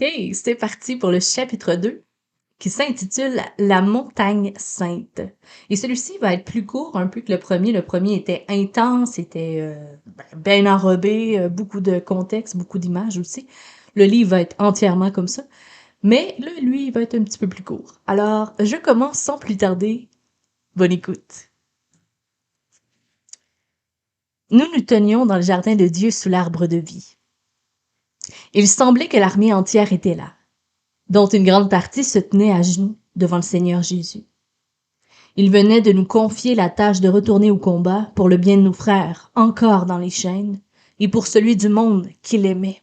OK, c'est parti pour le chapitre 2 qui s'intitule La montagne sainte. Et celui-ci va être plus court un peu que le premier. Le premier était intense, était bien enrobé, beaucoup de contexte, beaucoup d'images aussi. Le livre va être entièrement comme ça. Mais là, lui, il va être un petit peu plus court. Alors, je commence sans plus tarder. Bonne écoute. Nous nous tenions dans le jardin de Dieu sous l'arbre de vie. Il semblait que l'armée entière était là, dont une grande partie se tenait à genoux devant le Seigneur Jésus. Il venait de nous confier la tâche de retourner au combat pour le bien de nos frères, encore dans les chaînes, et pour celui du monde qu'il aimait.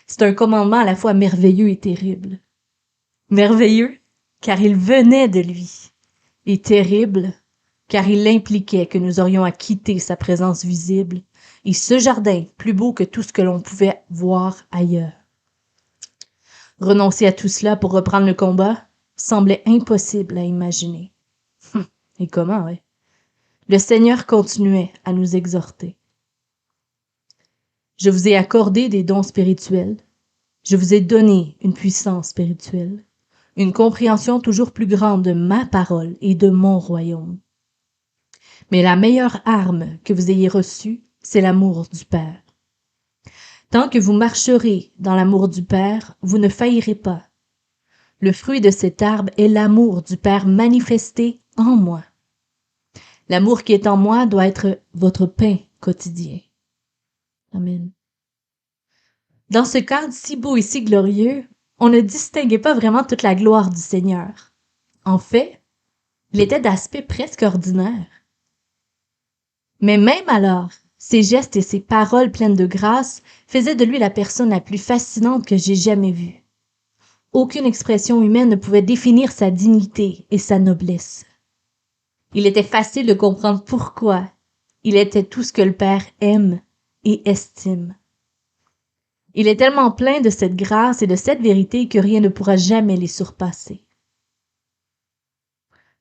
C'est un commandement à la fois merveilleux et terrible. Merveilleux, car il venait de lui, et terrible, car il impliquait que nous aurions à quitter sa présence visible, et ce jardin plus beau que tout ce que l'on pouvait voir ailleurs. Renoncer à tout cela pour reprendre le combat semblait impossible à imaginer. Et comment, ouais? Le Seigneur continuait à nous exhorter. Je vous ai accordé des dons spirituels. Je vous ai donné une puissance spirituelle, une compréhension toujours plus grande de ma parole et de mon royaume. Mais la meilleure arme que vous ayez reçue, c'est l'amour du Père. Tant que vous marcherez dans l'amour du Père, vous ne faillirez pas. Le fruit de cet arbre est l'amour du Père manifesté en moi. L'amour qui est en moi doit être votre pain quotidien. Amen. Dans ce cadre si beau et si glorieux, on ne distinguait pas vraiment toute la gloire du Seigneur. En fait, il était d'aspect presque ordinaire. Mais même alors, ses gestes et ses paroles pleines de grâce faisaient de lui la personne la plus fascinante que j'ai jamais vue. Aucune expression humaine ne pouvait définir sa dignité et sa noblesse. Il était facile de comprendre pourquoi il était tout ce que le Père aime et estime. Il est tellement plein de cette grâce et de cette vérité que rien ne pourra jamais les surpasser.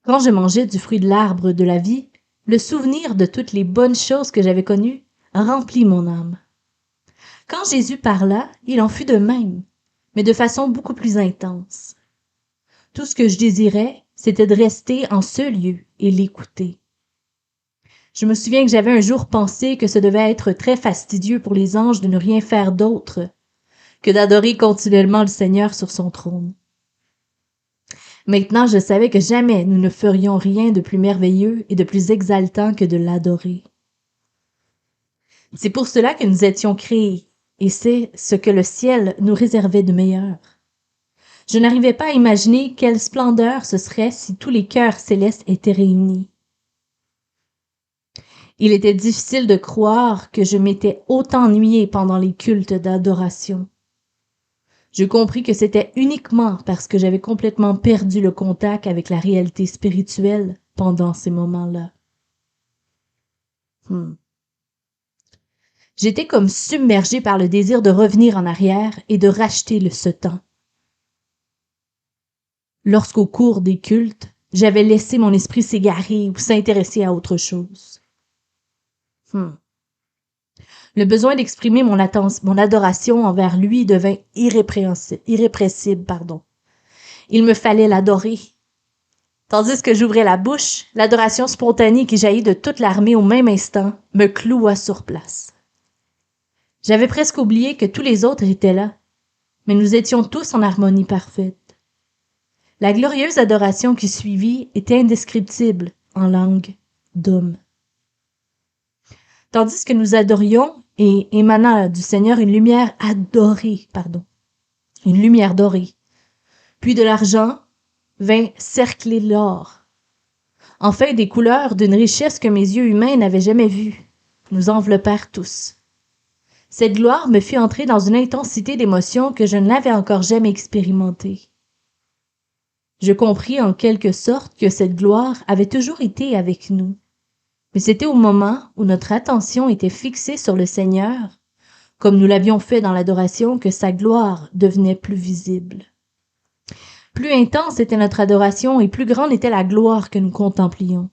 Quand je mangeais du fruit de l'arbre de la vie, le souvenir de toutes les bonnes choses que j'avais connues remplit mon âme. Quand Jésus parla, il en fut de même, mais de façon beaucoup plus intense. Tout ce que je désirais, c'était de rester en ce lieu et l'écouter. Je me souviens que j'avais un jour pensé que ce devait être très fastidieux pour les anges de ne rien faire d'autre que d'adorer continuellement le Seigneur sur son trône. Maintenant, je savais que jamais nous ne ferions rien de plus merveilleux et de plus exaltant que de l'adorer. C'est pour cela que nous étions créés, et c'est ce que le ciel nous réservait de meilleur. Je n'arrivais pas à imaginer quelle splendeur ce serait si tous les cœurs célestes étaient réunis. Il était difficile de croire que je m'étais autant ennuyée pendant les cultes d'adoration. Je compris que c'était uniquement parce que j'avais complètement perdu le contact avec la réalité spirituelle pendant ces moments-là. J'étais comme submergée par le désir de revenir en arrière et de racheter ce temps. Lorsqu'au cours des cultes, j'avais laissé mon esprit s'égarer ou s'intéresser à autre chose. Le besoin d'exprimer mon adoration envers lui devint irrépressible. Il me fallait l'adorer. Tandis que j'ouvrais la bouche, l'adoration spontanée qui jaillit de toute l'armée au même instant me cloua sur place. J'avais presque oublié que tous les autres étaient là, mais nous étions tous en harmonie parfaite. La glorieuse adoration qui suivit était indescriptible en langue d'homme. Tandis que nous adorions et émanant du Seigneur une lumière dorée. Puis de l'argent vint cercler l'or. Enfin des couleurs d'une richesse que mes yeux humains n'avaient jamais vue nous enveloppèrent tous. Cette gloire me fit entrer dans une intensité d'émotion que je ne l'avais encore jamais expérimentée. Je compris en quelque sorte que cette gloire avait toujours été avec nous. Mais c'était au moment où notre attention était fixée sur le Seigneur, comme nous l'avions fait dans l'adoration, que sa gloire devenait plus visible. Plus intense était notre adoration et plus grande était la gloire que nous contemplions.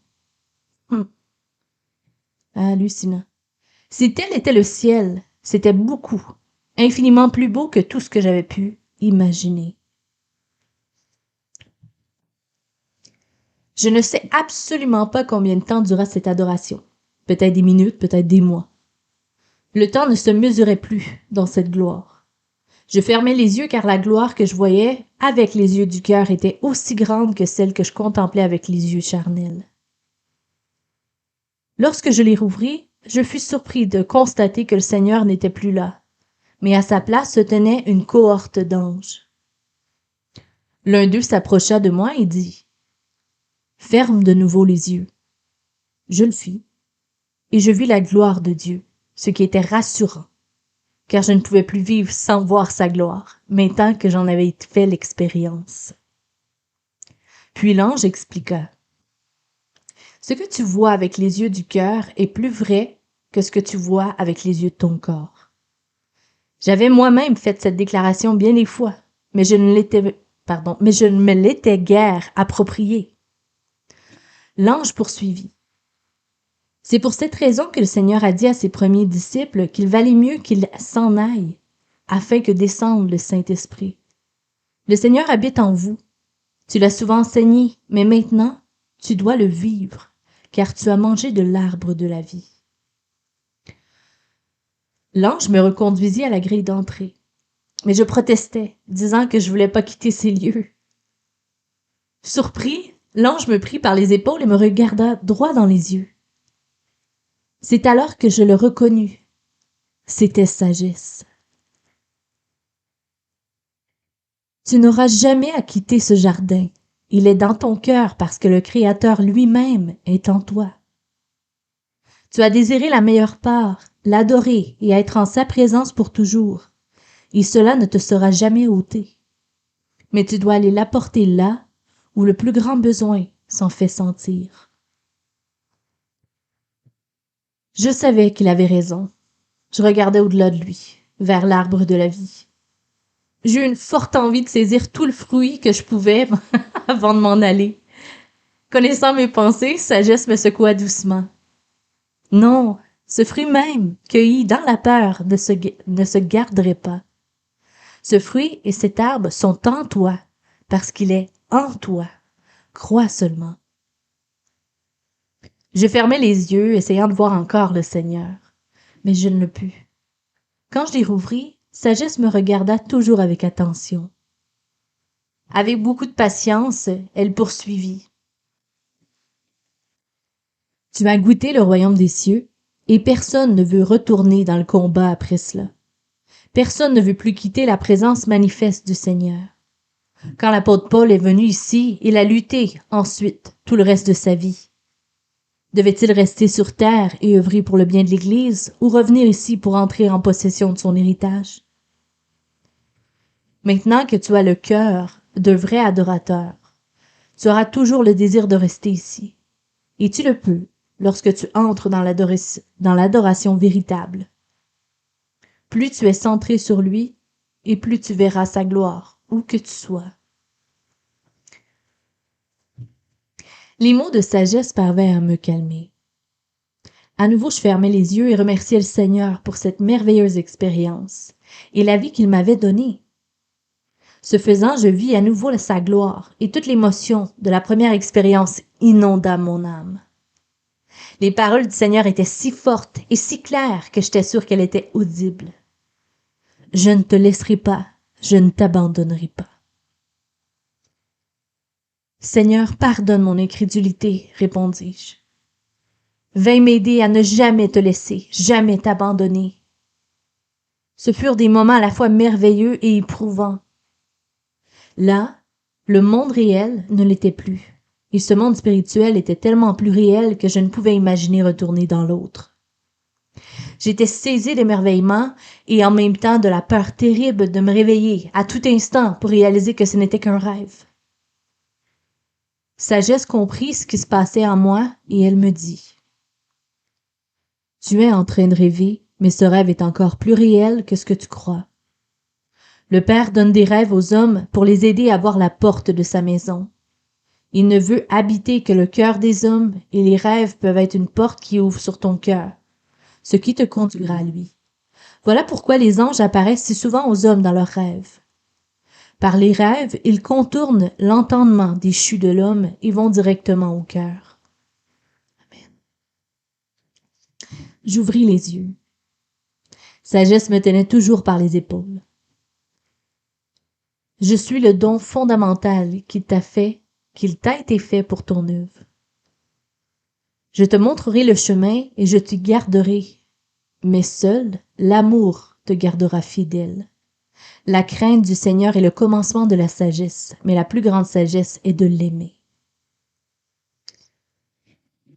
Hallucinant. Si tel était le ciel, c'était beaucoup, infiniment plus beau que tout ce que j'avais pu imaginer. Je ne sais absolument pas combien de temps dura cette adoration. Peut-être des minutes, peut-être des mois. Le temps ne se mesurait plus dans cette gloire. Je fermais les yeux car la gloire que je voyais avec les yeux du cœur était aussi grande que celle que je contemplais avec les yeux charnels. Lorsque je les rouvris, je fus surpris de constater que le Seigneur n'était plus là, mais à sa place se tenait une cohorte d'anges. L'un d'eux s'approcha de moi et dit « Ferme de nouveau les yeux. » Je le fis, et je vis la gloire de Dieu, ce qui était rassurant, car je ne pouvais plus vivre sans voir sa gloire, maintenant que j'en avais fait l'expérience. Puis l'ange expliqua. Ce que tu vois avec les yeux du cœur est plus vrai que ce que tu vois avec les yeux de ton corps. J'avais moi-même fait cette déclaration bien des fois, mais je ne me l'étais guère appropriée. L'ange poursuivit. C'est pour cette raison que le Seigneur a dit à ses premiers disciples qu'il valait mieux qu'ils s'en aillent, afin que descende le Saint-Esprit. Le Seigneur habite en vous. Tu l'as souvent enseigné, mais maintenant, tu dois le vivre, car tu as mangé de l'arbre de la vie. L'ange me reconduisit à la grille d'entrée, mais je protestais, disant que je voulais pas quitter ces lieux. Surpris, l'ange me prit par les épaules et me regarda droit dans les yeux. C'est alors que je le reconnus. C'était Sagesse. Tu n'auras jamais à quitter ce jardin. Il est dans ton cœur parce que le Créateur lui-même est en toi. Tu as désiré la meilleure part, l'adorer et être en sa présence pour toujours, et cela ne te sera jamais ôté. Mais tu dois aller l'apporter là où le plus grand besoin s'en fait sentir. Je savais qu'il avait raison. Je regardais au-delà de lui, vers l'arbre de la vie. J'ai eu une forte envie de saisir tout le fruit que je pouvais avant de m'en aller. Connaissant mes pensées, Sagesse me secoua doucement. Non, ce fruit même, cueilli dans la peur, ne se garderait pas. Ce fruit et cet arbre sont en toi, parce qu'il est en toi. Crois seulement. Je fermais les yeux, essayant de voir encore le Seigneur, mais je ne le pus. Quand je les rouvris, Sagesse me regarda toujours avec attention. Avec beaucoup de patience, elle poursuivit. Tu as goûté le royaume des cieux, et personne ne veut retourner dans le combat après cela. Personne ne veut plus quitter la présence manifeste du Seigneur. Quand l'apôtre Paul est venu ici, il a lutté ensuite tout le reste de sa vie. Devait-il rester sur terre et œuvrer pour le bien de l'Église, ou revenir ici pour entrer en possession de son héritage? Maintenant que tu as le cœur d'un vrai adorateur, tu auras toujours le désir de rester ici. Et tu le peux lorsque tu entres dans l'adoration véritable. Plus tu es centré sur lui, et plus tu verras sa gloire, où que tu sois. Les mots de sagesse parvinrent à me calmer. À nouveau, je fermai les yeux et remerciai le Seigneur pour cette merveilleuse expérience et la vie qu'il m'avait donnée. Ce faisant, je vis à nouveau sa gloire et toute l'émotion de la première expérience inonda mon âme. Les paroles du Seigneur étaient si fortes et si claires que j'étais sûre qu'elles étaient audibles. « Je ne te laisserai pas, je ne t'abandonnerai pas. » « Seigneur, pardonne mon incrédulité, répondis-je. Veuille m'aider à ne jamais te laisser, jamais t'abandonner. » Ce furent des moments à la fois merveilleux et éprouvants. Là, le monde réel ne l'était plus, et ce monde spirituel était tellement plus réel que je ne pouvais imaginer retourner dans l'autre. J'étais saisie d'émerveillement et en même temps de la peur terrible de me réveiller à tout instant pour réaliser que ce n'était qu'un rêve. Sagesse comprit ce qui se passait en moi et elle me dit « Tu es en train de rêver, mais ce rêve est encore plus réel que ce que tu crois. Le Père donne des rêves aux hommes pour les aider à voir la porte de sa maison. Il ne veut habiter que le cœur des hommes et les rêves peuvent être une porte qui ouvre sur ton cœur, ce qui te conduira à lui. Voilà pourquoi les anges apparaissent si souvent aux hommes dans leurs rêves. Par les rêves, ils contournent l'entendement déchu de l'homme et vont directement au cœur. Amen. J'ouvris les yeux. Sagesse me tenait toujours par les épaules. Je suis le don fondamental qu'il t'a été fait pour ton œuvre. Je te montrerai le chemin et je t'y garderai, mais seul l'amour te gardera fidèle. La crainte du Seigneur est le commencement de la sagesse, mais la plus grande sagesse est de l'aimer.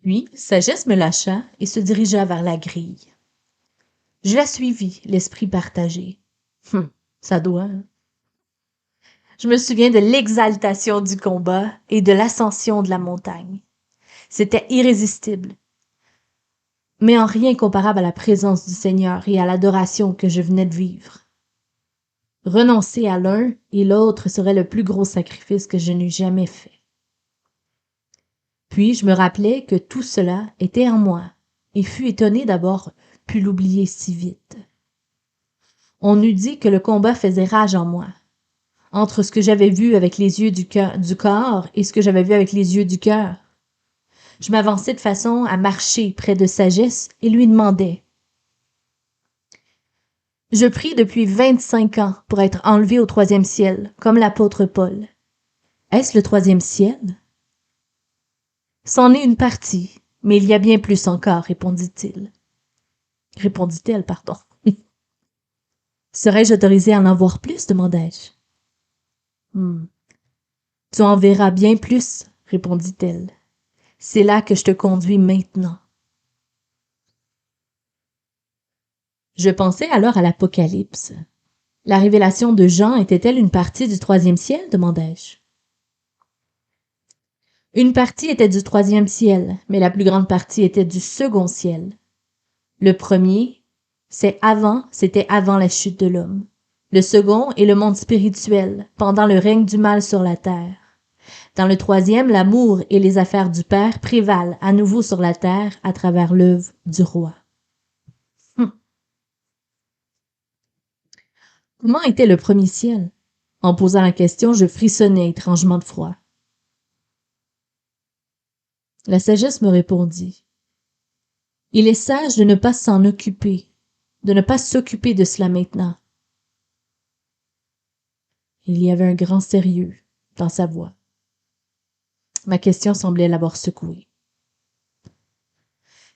Puis, Sagesse me lâcha et se dirigea vers la grille. Je la suivis, l'esprit partagé. Ça doit. Hein? Je me souviens de l'exaltation du combat et de l'ascension de la montagne. C'était irrésistible, mais en rien comparable à la présence du Seigneur et à l'adoration que je venais de vivre. Renoncer à l'un et l'autre serait le plus gros sacrifice que je n'eus jamais fait. Puis je me rappelais que tout cela était en moi, et fus étonné d'avoir pu l'oublier si vite. On eût dit que le combat faisait rage en moi, entre ce que j'avais vu avec les yeux du corps et ce que j'avais vu avec les yeux du cœur. Je m'avançai de façon à marcher près de Sagesse et lui demandai. Je prie depuis 25 ans pour être enlevé au 3e ciel, comme l'apôtre Paul. Est-ce le 3e ciel? C'en est une partie, mais il y a bien plus encore, répondit-elle, pardon. Serais-je autorisé à en voir plus, demandai-je. Tu en verras bien plus, répondit-elle. C'est là que je te conduis maintenant. Je pensais alors à l'Apocalypse. La révélation de Jean était-elle une partie du 3e ciel, demandai-je. Une partie était du 3e ciel, mais la plus grande partie était du 2e ciel. Le premier, c'était avant la chute de l'homme. Le second est le monde spirituel, pendant le règne du mal sur la terre. Dans le 3e, l'amour et les affaires du Père prévalent à nouveau sur la terre à travers l'œuvre du roi. Comment était le premier ciel? En posant la question, je frissonnais étrangement de froid. La sagesse me répondit. Il est sage de ne pas s'en occuper, de ne pas s'occuper de cela maintenant. Il y avait un grand sérieux dans sa voix. Ma question semblait l'avoir secouée.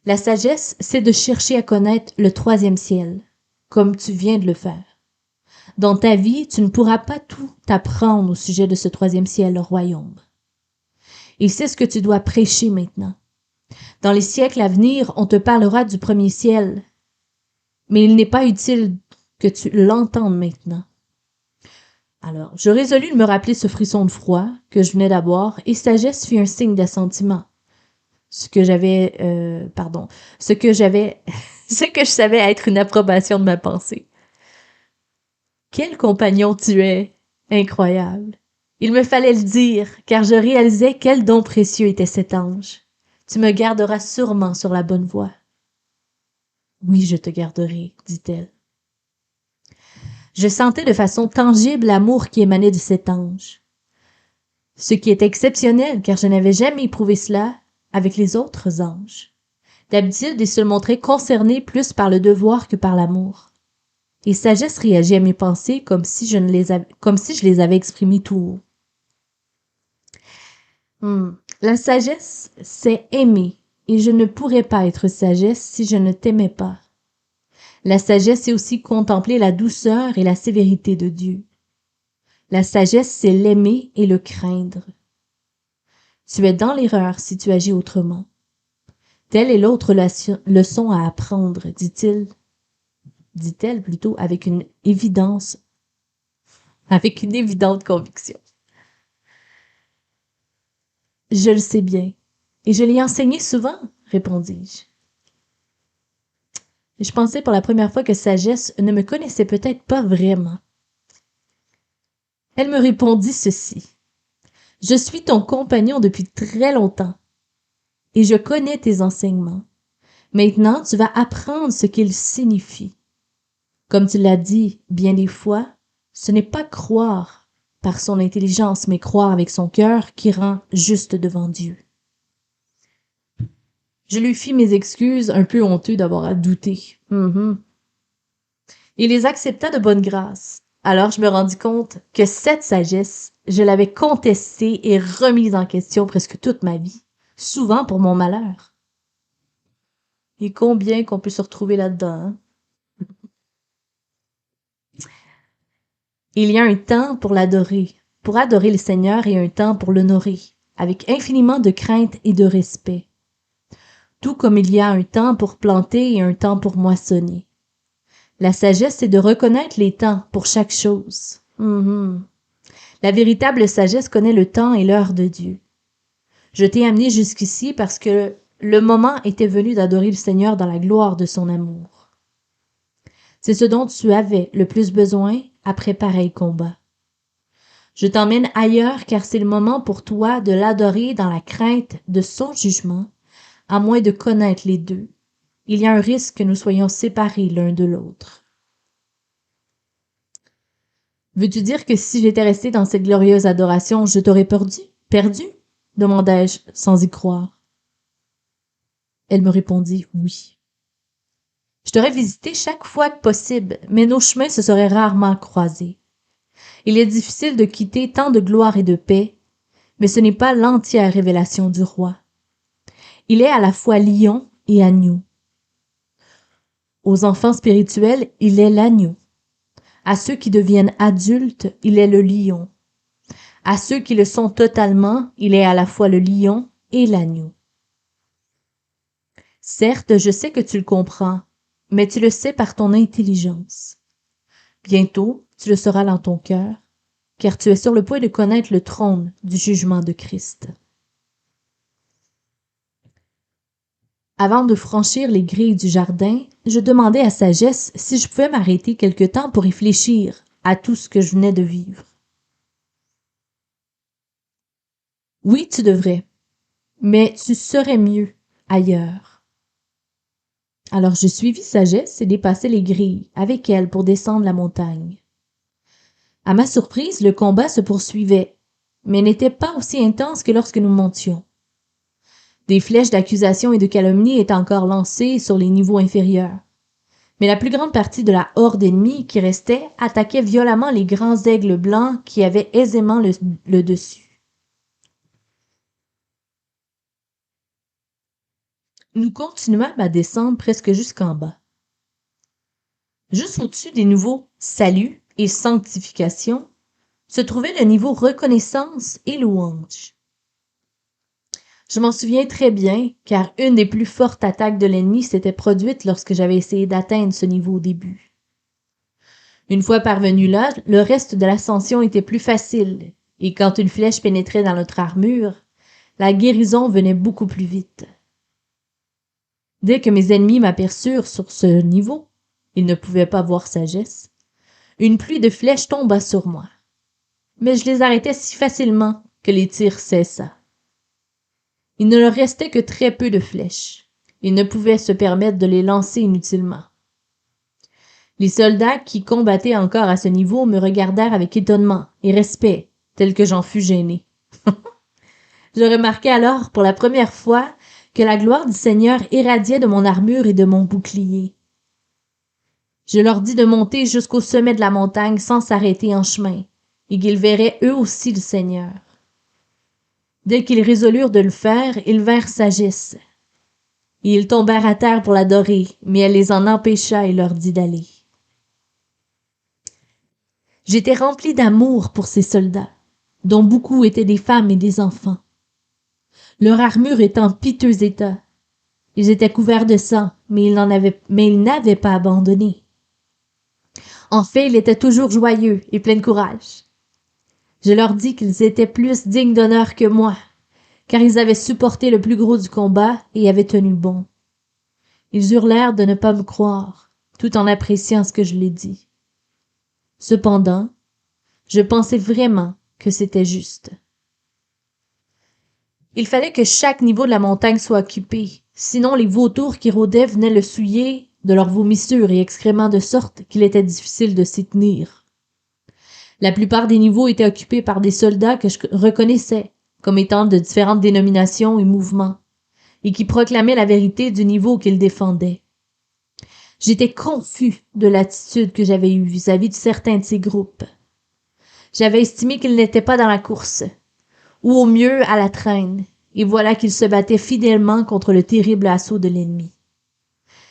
La sagesse, c'est de chercher à connaître le 3e ciel, comme tu viens de le faire. Dans ta vie, tu ne pourras pas tout apprendre au sujet de ce 3e ciel, le royaume. Et c'est ce que tu dois prêcher maintenant. Dans les siècles à venir, on te parlera du 1er ciel, mais il n'est pas utile que tu l'entendes maintenant. Alors, je résolus de me rappeler ce frisson de froid que je venais d'avoir, et Sagesse fit un signe d'assentiment. Ce que je savais être une approbation de ma pensée. Quel compagnon tu es! Incroyable! Il me fallait le dire, car je réalisais quel don précieux était cet ange. Tu me garderas sûrement sur la bonne voie. Oui, je te garderai, dit-elle. Je sentais de façon tangible l'amour qui émanait de cet ange. Ce qui est exceptionnel, car je n'avais jamais éprouvé cela avec les autres anges. D'habitude, ils se montraient concernés plus par le devoir que par l'amour. Et Sagesse réagit à mes pensées comme si je les avais exprimées tout haut. La sagesse, c'est aimer, et je ne pourrais pas être sagesse si je ne t'aimais pas. La sagesse, c'est aussi contempler la douceur et la sévérité de Dieu. La sagesse, c'est l'aimer et le craindre. Tu es dans l'erreur si tu agis autrement. Telle est l'autre leçon à apprendre, dit-elle plutôt avec une évidente conviction. Je le sais bien, et je l'ai enseigné souvent, répondis-je. Je pensais pour la première fois que Sagesse ne me connaissait peut-être pas vraiment. Elle me répondit ceci. Je suis ton compagnon depuis très longtemps, et je connais tes enseignements. Maintenant, tu vas apprendre ce qu'ils signifient. Comme tu l'as dit bien des fois, ce n'est pas croire par son intelligence, mais croire avec son cœur qui rend juste devant Dieu. Je lui fis mes excuses, un peu honteux d'avoir à douter. Il les accepta de bonne grâce. Alors je me rendis compte que cette sagesse, je l'avais contestée et remise en question presque toute ma vie, souvent pour mon malheur. Et combien qu'on peut se retrouver là-dedans, hein? Il y a un temps pour l'adorer, pour adorer le Seigneur et un temps pour l'honorer, avec infiniment de crainte et de respect. Tout comme il y a un temps pour planter et un temps pour moissonner. La sagesse, c'est de reconnaître les temps pour chaque chose. La véritable sagesse connaît le temps et l'heure de Dieu. Je t'ai amené jusqu'ici parce que le moment était venu d'adorer le Seigneur dans la gloire de son amour. C'est ce dont tu avais le plus besoin après pareil combat. Je t'emmène ailleurs car c'est le moment pour toi de l'adorer dans la crainte de son jugement, à moins de connaître les deux. Il y a un risque que nous soyons séparés l'un de l'autre. Veux-tu dire que si j'étais resté dans cette glorieuse adoration, je t'aurais perdu? Perdu? Demandai-je sans y croire. Elle me répondit oui. Je t'aurais visité chaque fois que possible, mais nos chemins se seraient rarement croisés. Il est difficile de quitter tant de gloire et de paix, mais ce n'est pas l'entière révélation du roi. Il est à la fois lion et agneau. Aux enfants spirituels, il est l'agneau. À ceux qui deviennent adultes, il est le lion. À ceux qui le sont totalement, il est à la fois le lion et l'agneau. Certes, je sais que tu le comprends, mais tu le sais par ton intelligence. Bientôt, tu le sauras dans ton cœur, car tu es sur le point de connaître le trône du jugement de Christ. Avant de franchir les grilles du jardin, je demandai à Sagesse si je pouvais m'arrêter quelque temps pour réfléchir à tout ce que je venais de vivre. Oui, tu devrais, mais tu serais mieux ailleurs. Alors je suivis Sagesse et dépassai les grilles avec elle pour descendre la montagne. À ma surprise, le combat se poursuivait, mais n'était pas aussi intense que lorsque nous montions. Des flèches d'accusation et de calomnie étaient encore lancées sur les niveaux inférieurs. Mais la plus grande partie de la horde ennemie qui restait attaquait violemment les grands aigles blancs qui avaient aisément le dessus. Nous continuâmes à descendre presque jusqu'en bas. Juste au-dessus des niveaux salut et sanctification se trouvait le niveau reconnaissance et louange. Je m'en souviens très bien, car une des plus fortes attaques de l'ennemi s'était produite lorsque j'avais essayé d'atteindre ce niveau au début. Une fois parvenu là, le reste de l'ascension était plus facile, et quand une flèche pénétrait dans notre armure, la guérison venait beaucoup plus vite. Dès que mes ennemis m'aperçurent sur ce niveau, ils ne pouvaient pas voir sagesse, une pluie de flèches tomba sur moi. Mais je les arrêtais si facilement que les tirs cessa. Il ne leur restait que très peu de flèches. Ils ne pouvaient se permettre de les lancer inutilement. Les soldats qui combattaient encore à ce niveau me regardèrent avec étonnement et respect, tel que j'en fus gêné. Je remarquai alors pour la première fois que la gloire du Seigneur irradiait de mon armure et de mon bouclier. Je leur dis de monter jusqu'au sommet de la montagne sans s'arrêter en chemin, et qu'ils verraient eux aussi le Seigneur. Dès qu'ils résolurent de le faire, ils vinrent sagesse. Et ils tombèrent à terre pour l'adorer, mais elle les en empêcha et leur dit d'aller. J'étais rempli d'amour pour ces soldats, dont beaucoup étaient des femmes et des enfants. Leur armure est en piteux état. Ils étaient couverts de sang, mais ils n'avaient pas abandonné. En fait, ils étaient toujours joyeux et pleins de courage. Je leur dis qu'ils étaient plus dignes d'honneur que moi, car ils avaient supporté le plus gros du combat et avaient tenu bon. Ils hurlèrent de ne pas me croire, tout en appréciant ce que je les dis. Cependant, je pensais vraiment que c'était juste. Il fallait que chaque niveau de la montagne soit occupé, sinon les vautours qui rôdaient venaient le souiller de leurs vomissures et excréments de sorte qu'il était difficile de s'y tenir. La plupart des niveaux étaient occupés par des soldats que je reconnaissais comme étant de différentes dénominations et mouvements, et qui proclamaient la vérité du niveau qu'ils défendaient. J'étais confus de l'attitude que j'avais eue vis-à-vis de certains de ces groupes. J'avais estimé qu'ils n'étaient pas dans la course, ou au mieux à la traîne, et voilà qu'ils se battaient fidèlement contre le terrible assaut de l'ennemi.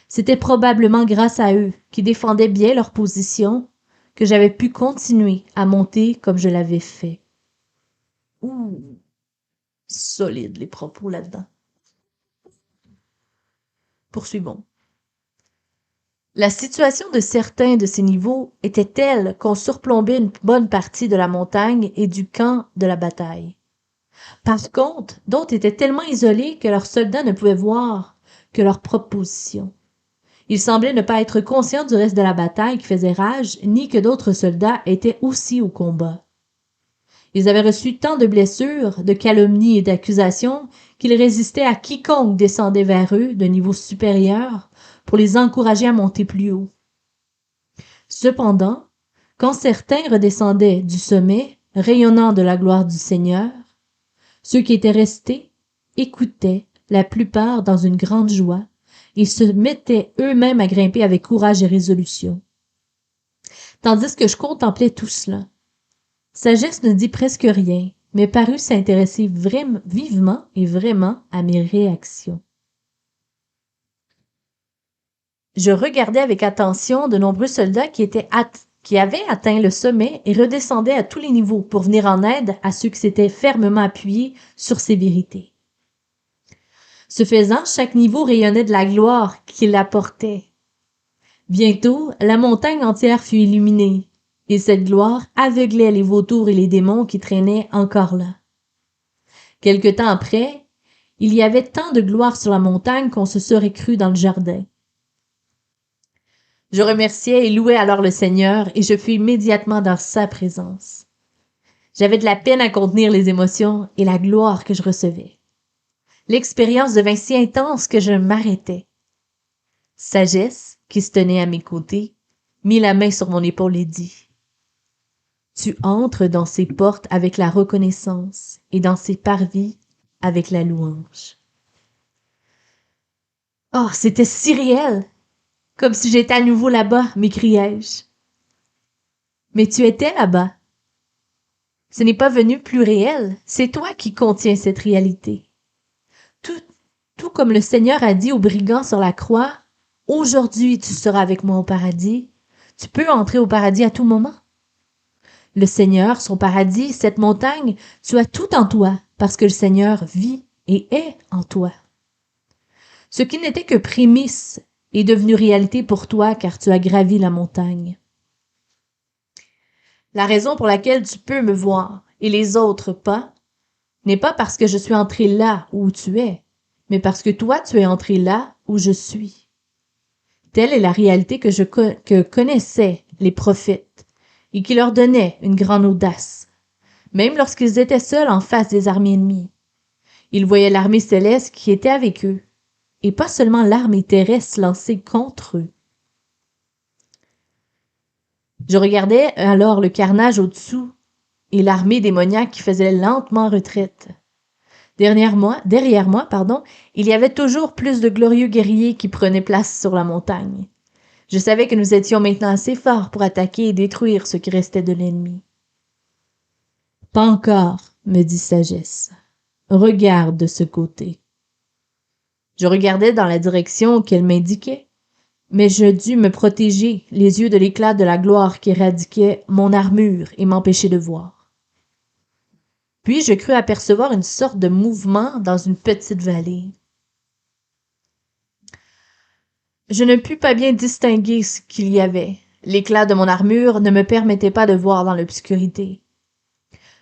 C'était probablement grâce à eux, qui défendaient bien leur position, que j'avais pu continuer à monter comme je l'avais fait. Ouh, solide les propos là-dedans. Poursuivons. La situation de certains de ces niveaux était telle qu'on surplombait une bonne partie de la montagne et du camp de la bataille. Par contre, d'autres étaient tellement isolés que leurs soldats ne pouvaient voir que leur propre position. Ils semblaient ne pas être conscients du reste de la bataille qui faisait rage, ni que d'autres soldats étaient aussi au combat. Ils avaient reçu tant de blessures, de calomnies et d'accusations qu'ils résistaient à quiconque descendait vers eux de niveau supérieur pour les encourager à monter plus haut. Cependant, quand certains redescendaient du sommet, rayonnant de la gloire du Seigneur, ceux qui étaient restés écoutaient, la plupart dans une grande joie, et se mettaient eux-mêmes à grimper avec courage et résolution. Tandis que je contemplais tout cela, Sagesse ne dit presque rien, mais parut s'intéresser vivement et vraiment à mes réactions. Je regardais avec attention de nombreux soldats qui avaient atteint le sommet et redescendaient à tous les niveaux pour venir en aide à ceux qui s'étaient fermement appuyés sur ces vérités. Ce faisant, chaque niveau rayonnait de la gloire qu'il apportait. Bientôt, la montagne entière fut illuminée, et cette gloire aveuglait les vautours et les démons qui traînaient encore là. Quelque temps après, il y avait tant de gloire sur la montagne qu'on se serait cru dans le jardin. Je remerciais et louais alors le Seigneur, et je fus immédiatement dans sa présence. J'avais de la peine à contenir les émotions et la gloire que je recevais. L'expérience devint si intense que je m'arrêtais. Sagesse, qui se tenait à mes côtés, mit la main sur mon épaule et dit: « Tu entres dans ces portes avec la reconnaissance et dans ces parvis avec la louange. » Oh, c'était si réel! Comme si j'étais à nouveau là-bas, m'écriai-je. Mais tu étais là-bas. Ce n'est pas venu plus réel, c'est toi qui contiens cette réalité. Tout comme le Seigneur a dit aux brigands sur la croix, « Aujourd'hui tu seras avec moi au paradis », tu peux entrer au paradis à tout moment. Le Seigneur, son paradis, cette montagne, tu as tout en toi, parce que le Seigneur vit et est en toi. Ce qui n'était que prémisse est devenu réalité pour toi, car tu as gravi la montagne. La raison pour laquelle tu peux me voir et les autres pas n'est pas parce que je suis entré là où tu es, mais parce que toi tu es entré là où je suis. Telle est la réalité que connaissaient les prophètes et qui leur donnait une grande audace, même lorsqu'ils étaient seuls en face des armées ennemies. Ils voyaient l'armée céleste qui était avec eux, et pas seulement l'armée terrestre lancée contre eux. Je regardais alors le carnage au-dessous et l'armée démoniaque qui faisait lentement retraite. Derrière moi, il y avait toujours plus de glorieux guerriers qui prenaient place sur la montagne. Je savais que nous étions maintenant assez forts pour attaquer et détruire ce qui restait de l'ennemi. « Pas encore, » me dit Sagesse. « Regarde de ce côté. » Je regardais dans la direction qu'elle m'indiquait, mais je dus me protéger les yeux de l'éclat de la gloire qui éradiquait mon armure et m'empêchait de voir. Puis je crus apercevoir une sorte de mouvement dans une petite vallée. Je ne pus pas bien distinguer ce qu'il y avait. L'éclat de mon armure ne me permettait pas de voir dans l'obscurité.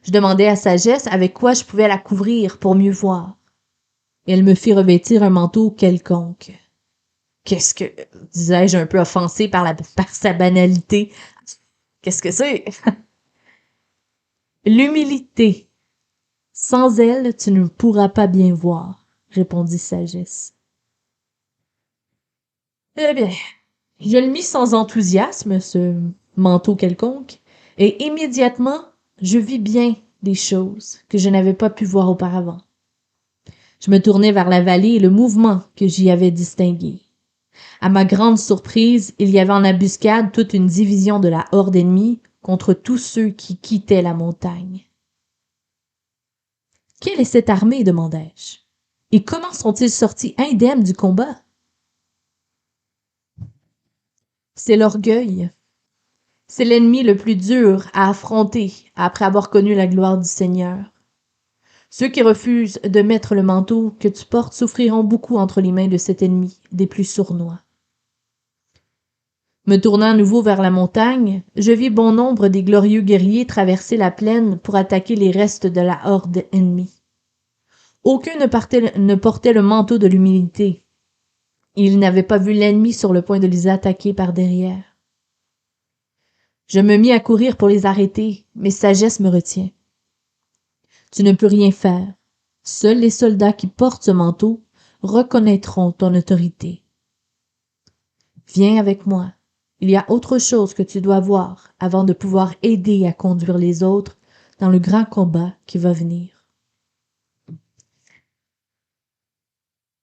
Je demandai à Sagesse avec quoi je pouvais la couvrir pour mieux voir. Elle me fit revêtir un manteau quelconque. Qu'est-ce que, disais-je un peu offensé par sa banalité. Qu'est-ce que c'est? L'humilité. Sans elle, tu ne pourras pas bien voir, répondit Sagesse. Eh bien, Je le mis sans enthousiasme, ce manteau quelconque, et immédiatement, je vis bien des choses que je n'avais pas pu voir auparavant. Je me tournai vers la vallée et le mouvement que j'y avais distingué. À ma grande surprise, il y avait en embuscade toute une division de la horde ennemie contre tous ceux qui quittaient la montagne. Quelle est cette armée? Demandai-je. Et comment sont-ils sortis indemnes du combat? C'est l'orgueil. C'est l'ennemi le plus dur à affronter après avoir connu la gloire du Seigneur. Ceux qui refusent de mettre le manteau que tu portes souffriront beaucoup entre les mains de cet ennemi des plus sournois. Me tournant à nouveau vers la montagne, je vis bon nombre des glorieux guerriers traverser la plaine pour attaquer les restes de la horde ennemie. Aucun ne portait le manteau de l'humilité. Ils n'avaient pas vu l'ennemi sur le point de les attaquer par derrière. Je me mis à courir pour les arrêter, mais sagesse me retient. Tu ne peux rien faire. Seuls les soldats qui portent ce manteau reconnaîtront ton autorité. Viens avec moi. Il y a autre chose que tu dois voir avant de pouvoir aider à conduire les autres dans le grand combat qui va venir.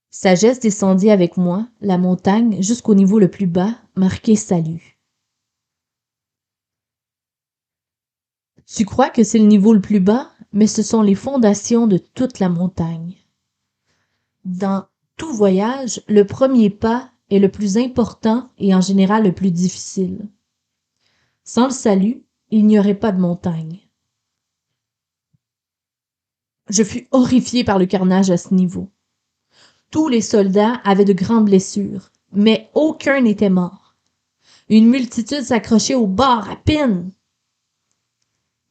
Sagesse descendit avec moi la montagne jusqu'au niveau le plus bas, marqué Salut. Tu crois que c'est le niveau le plus bas, mais ce sont les fondations de toute la montagne. Dans tout voyage, le premier pas est le plus important et en général le plus difficile. Sans le salut, il n'y aurait pas de montagne. Je fus horrifié par le carnage à ce niveau. Tous les soldats avaient de grandes blessures, mais aucun n'était mort. Une multitude s'accrochait au bord à peine.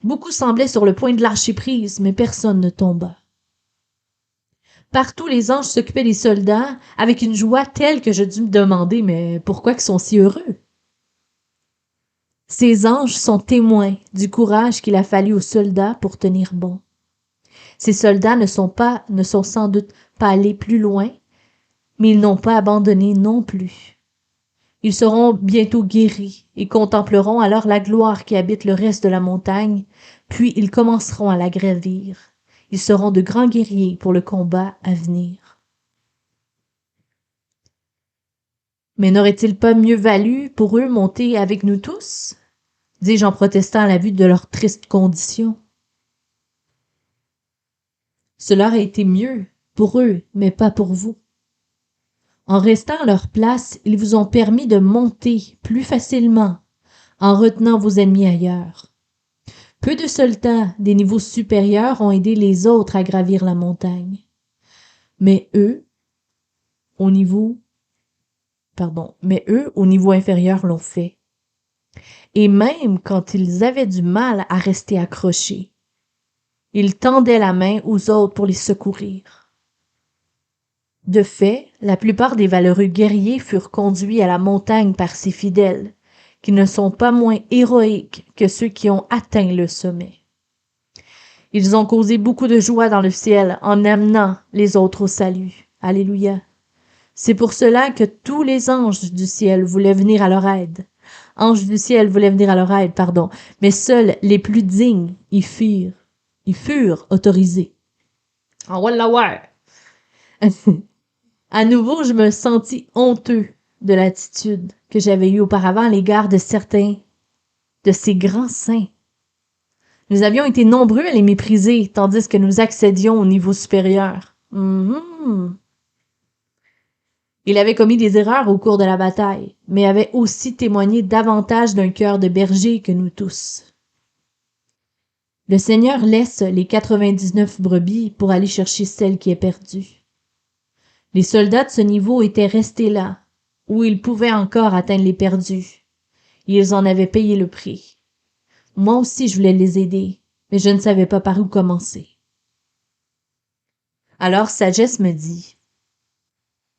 Beaucoup semblaient sur le point de lâcher prise, mais personne ne tomba. Partout, les anges s'occupaient des soldats avec une joie telle que je dus me demander, mais pourquoi ils sont si heureux? Ces anges sont témoins du courage qu'il a fallu aux soldats pour tenir bon. Ces soldats ne sont sans doute pas allés plus loin, mais ils n'ont pas abandonné non plus. Ils seront bientôt guéris et contempleront alors la gloire qui habite le reste de la montagne, puis ils commenceront à la gravir. Ils seront de grands guerriers pour le combat à venir. Mais n'aurait-il pas mieux valu pour eux monter avec nous tous? Dis-je en protestant à la vue de leur triste condition. Cela aurait été mieux pour eux, mais pas pour vous. En restant à leur place, ils vous ont permis de monter plus facilement en retenant vos ennemis ailleurs. Peu de soldats des niveaux supérieurs ont aidé les autres à gravir la montagne. Mais eux, au niveau inférieur l'ont fait. Et même quand ils avaient du mal à rester accrochés, ils tendaient la main aux autres pour les secourir. De fait, la plupart des valeureux guerriers furent conduits à la montagne par ses fidèles, qui ne sont pas moins héroïques que ceux qui ont atteint le sommet. Ils ont causé beaucoup de joie dans le ciel en amenant les autres au salut. Alléluia. C'est pour cela que tous les anges du ciel voulaient venir à leur aide. Mais seuls les plus dignes y furent autorisés. Ah, voilà, ouais. À nouveau, je me sentis honteux de l'attitude que j'avais eue auparavant à l'égard de certains de ces grands saints. Nous avions été nombreux à les mépriser, tandis que nous accédions au niveau supérieur. Il avait commis des erreurs au cours de la bataille, mais avait aussi témoigné davantage d'un cœur de berger que nous tous. Le Seigneur laisse les 99 brebis pour aller chercher celle qui est perdue. Les soldats de ce niveau étaient restés là, où ils pouvaient encore atteindre les perdus. Ils en avaient payé le prix. Moi aussi je voulais les aider, mais je ne savais pas par où commencer. Alors Sagesse me dit,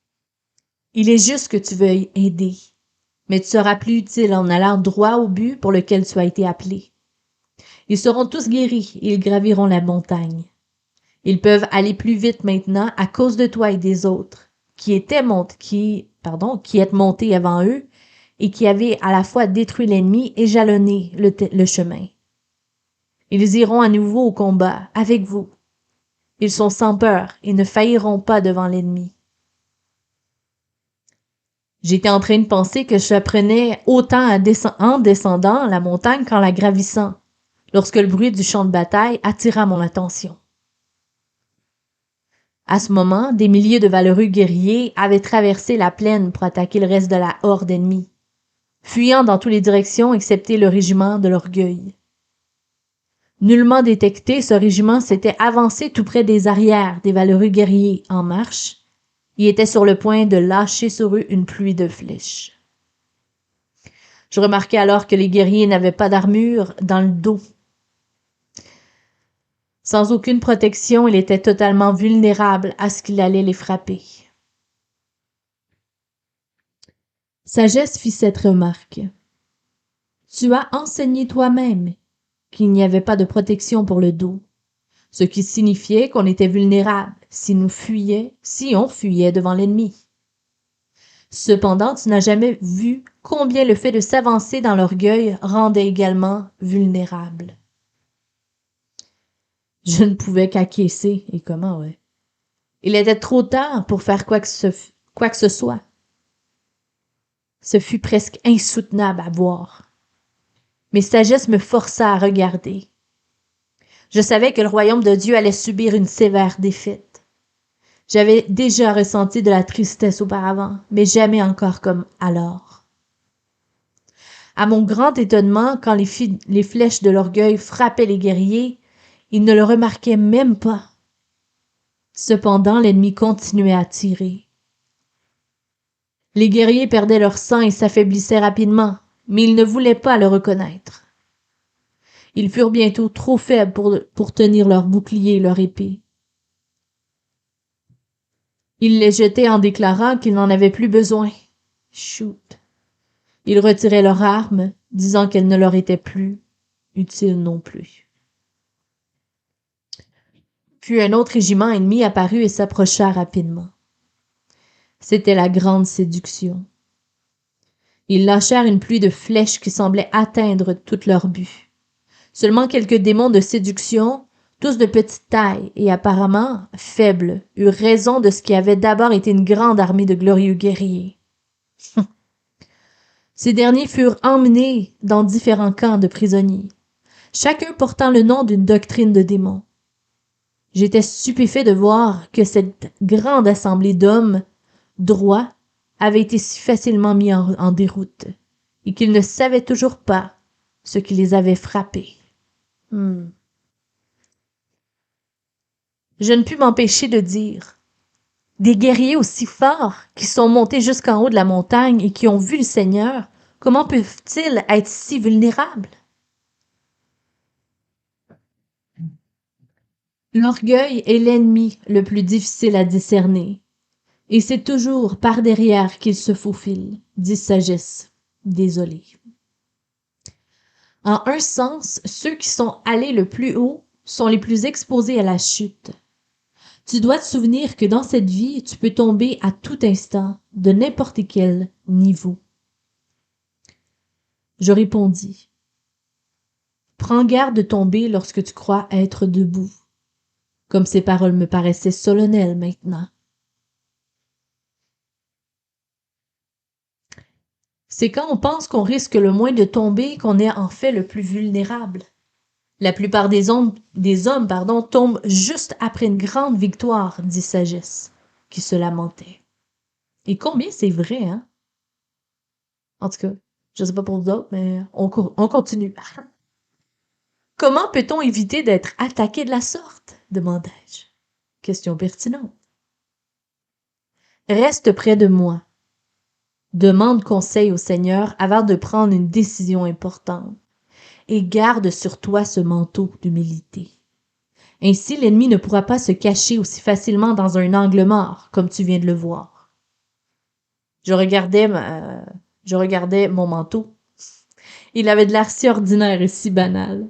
« Il est juste que tu veuilles aider, mais tu seras plus utile en allant droit au but pour lequel tu as été appelé. Ils seront tous guéris et ils graviront la montagne. Ils peuvent aller plus vite maintenant à cause de toi et des autres, qui êtes montés avant eux, et qui avait à la fois détruit l'ennemi et jalonné le chemin. Ils iront à nouveau au combat avec vous. Ils sont sans peur et ne failliront pas devant l'ennemi. J'étais en train de penser que j'apprenais autant en descendant la montagne qu'en la gravissant, lorsque le bruit du champ de bataille attira mon attention. À ce moment, des milliers de valeureux guerriers avaient traversé la plaine pour attaquer le reste de la horde ennemie, fuyant dans toutes les directions excepté le régiment de l'Orgueil. Nullement détecté, ce régiment s'était avancé tout près des arrières des valeureux guerriers en marche et était sur le point de lâcher sur eux une pluie de flèches. Je remarquai alors que les guerriers n'avaient pas d'armure dans le dos. Sans aucune protection, il était totalement vulnérable à ce qu'il allait les frapper. Sagesse fit cette remarque. Tu as enseigné toi-même qu'il n'y avait pas de protection pour le dos, ce qui signifiait qu'on était vulnérable si on fuyait devant l'ennemi. Cependant, tu n'as jamais vu combien le fait de s'avancer dans l'orgueil rendait également vulnérable. Je ne pouvais qu'acquiescer, et comment, ouais. Il était trop tard pour faire quoi que ce soit. Ce fut presque insoutenable à voir. Mais sagesse me força à regarder. Je savais que le royaume de Dieu allait subir une sévère défaite. J'avais déjà ressenti de la tristesse auparavant, mais jamais encore comme alors. À mon grand étonnement, quand les flèches de l'orgueil frappaient les guerriers, ils ne le remarquaient même pas. Cependant, l'ennemi continuait à tirer. Les guerriers perdaient leur sang et s'affaiblissaient rapidement, mais ils ne voulaient pas le reconnaître. Ils furent bientôt trop faibles pour tenir leurs boucliers et leur épée. Ils les jetaient en déclarant qu'ils n'en avaient plus besoin. Chut! Ils retiraient leurs armes, disant qu'elles ne leur étaient plus utiles non plus. Puis un autre régiment ennemi apparut et s'approcha rapidement. C'était la grande séduction. Ils lâchèrent une pluie de flèches qui semblait atteindre tout leur but. Seulement quelques démons de séduction, tous de petite taille et apparemment faibles, eurent raison de ce qui avait d'abord été une grande armée de glorieux guerriers. Ces derniers furent emmenés dans différents camps de prisonniers, chacun portant le nom d'une doctrine de démons. J'étais stupéfait de voir que cette grande assemblée d'hommes droits avait été si facilement mis en déroute, et qu'ils ne savaient toujours pas ce qui les avait frappés. Je ne pus m'empêcher de dire: des guerriers aussi forts qui sont montés jusqu'en haut de la montagne et qui ont vu le Seigneur, comment peuvent-ils être si vulnérables? L'orgueil est l'ennemi le plus difficile à discerner, et c'est toujours par derrière qu'il se faufile, dit Sagesse, désolé. En un sens, ceux qui sont allés le plus haut sont les plus exposés à la chute. Tu dois te souvenir que dans cette vie, tu peux tomber à tout instant, de n'importe quel niveau. Je répondis: prends garde de tomber lorsque tu crois être debout. Comme ces paroles me paraissaient solennelles maintenant. C'est quand on pense qu'on risque le moins de tomber qu'on est en fait le plus vulnérable. La plupart des hommes, tombent juste après une grande victoire, dit Sagesse, qui se lamentait. Et combien c'est vrai, hein? En tout cas, je sais pas pour vous autres, mais on continue. Comment peut-on éviter d'être attaqué de la sorte? Demandai-je. Question pertinente. Reste près de moi. Demande conseil au Seigneur avant de prendre une décision importante. Et garde sur toi ce manteau d'humilité. Ainsi, l'ennemi ne pourra pas se cacher aussi facilement dans un angle mort, comme tu viens de le voir. Je regardais mon manteau. Il avait de l'air si ordinaire et si banal.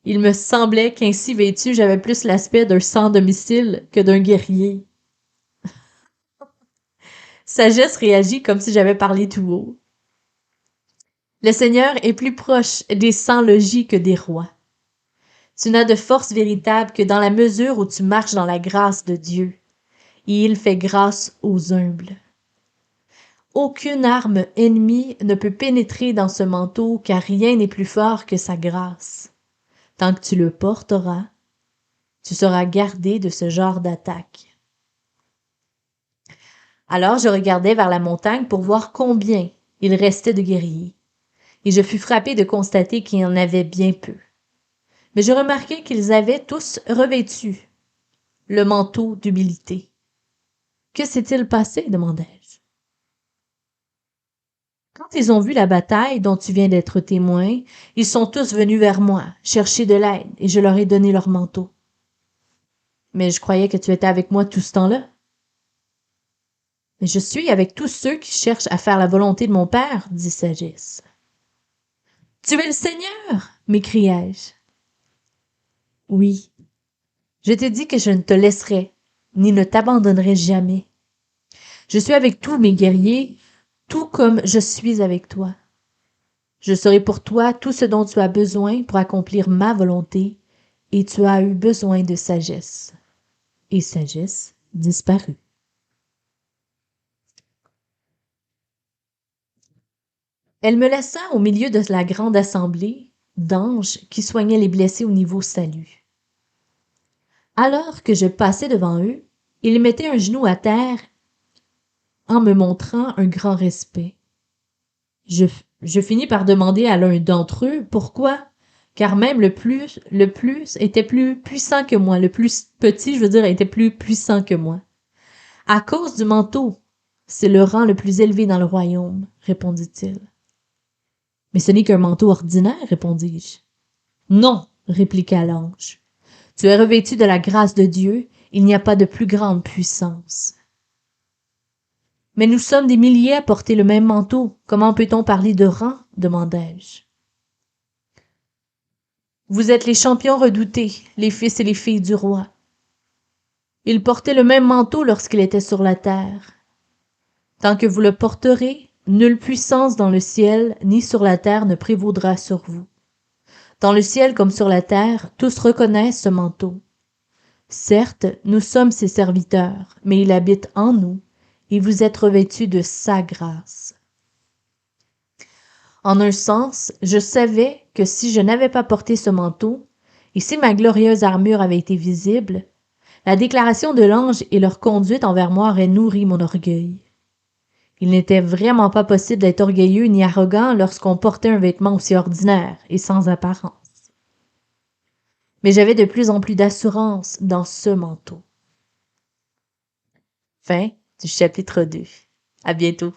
Il me semblait qu'ainsi vêtu, j'avais plus l'aspect d'un sans-domicile que d'un guerrier. Sagesse réagit comme si j'avais parlé tout haut. Le Seigneur est plus proche des sans-logis que des rois. Tu n'as de force véritable que dans la mesure où tu marches dans la grâce de Dieu, et il fait grâce aux humbles. Aucune arme ennemie ne peut pénétrer dans ce manteau, car rien n'est plus fort que sa grâce. Tant que tu le porteras, tu seras gardé de ce genre d'attaque. Alors je regardai vers la montagne pour voir combien il restait de guerriers, et je fus frappé de constater qu'il y en avait bien peu. Mais je remarquai qu'ils avaient tous revêtu le manteau d'humilité. « Que s'est-il passé? » demandai-je. Quand ils ont vu la bataille dont tu viens d'être témoin, ils sont tous venus vers moi, chercher de l'aide, et je leur ai donné leur manteau. Mais je croyais que tu étais avec moi tout ce temps-là. Mais je suis avec tous ceux qui cherchent à faire la volonté de mon Père, dit Sagesse. Tu es le Seigneur, m'écriai-je. Oui, je t'ai dit que je ne te laisserai, ni ne t'abandonnerai jamais. Je suis avec tous mes guerriers, tout comme je suis avec toi. Je serai pour toi tout ce dont tu as besoin pour accomplir ma volonté, et tu as eu besoin de sagesse. Et Sagesse disparut. Elle me laissa au milieu de la grande assemblée d'anges qui soignaient les blessés au niveau salut. Alors que je passais devant eux, ils mettaient un genou à terre en me montrant un grand respect. Je finis par demander à l'un d'entre eux pourquoi, car même le plus était plus puissant que moi, le plus petit, je veux dire, était plus puissant que moi. À cause du manteau, c'est le rang le plus élevé dans le royaume, répondit-il. Mais ce n'est qu'un manteau ordinaire, répondis-je. Non, répliqua l'ange. Tu es revêtu de la grâce de Dieu, il n'y a pas de plus grande puissance. Mais nous sommes des milliers à porter le même manteau. Comment peut-on parler de rang? Demandai-je. Vous êtes les champions redoutés, les fils et les filles du roi. Ils portaient le même manteau lorsqu'il était sur la terre. Tant que vous le porterez, nulle puissance dans le ciel ni sur la terre ne prévaudra sur vous. Dans le ciel comme sur la terre, tous reconnaissent ce manteau. Certes, nous sommes ses serviteurs, mais il habite en nous, et vous êtes revêtus de sa grâce. En un sens, je savais que si je n'avais pas porté ce manteau, et si ma glorieuse armure avait été visible, la déclaration de l'ange et leur conduite envers moi auraient nourri mon orgueil. Il n'était vraiment pas possible d'être orgueilleux ni arrogant lorsqu'on portait un vêtement aussi ordinaire et sans apparence. Mais j'avais de plus en plus d'assurance dans ce manteau. Fin du chapitre 2. À bientôt.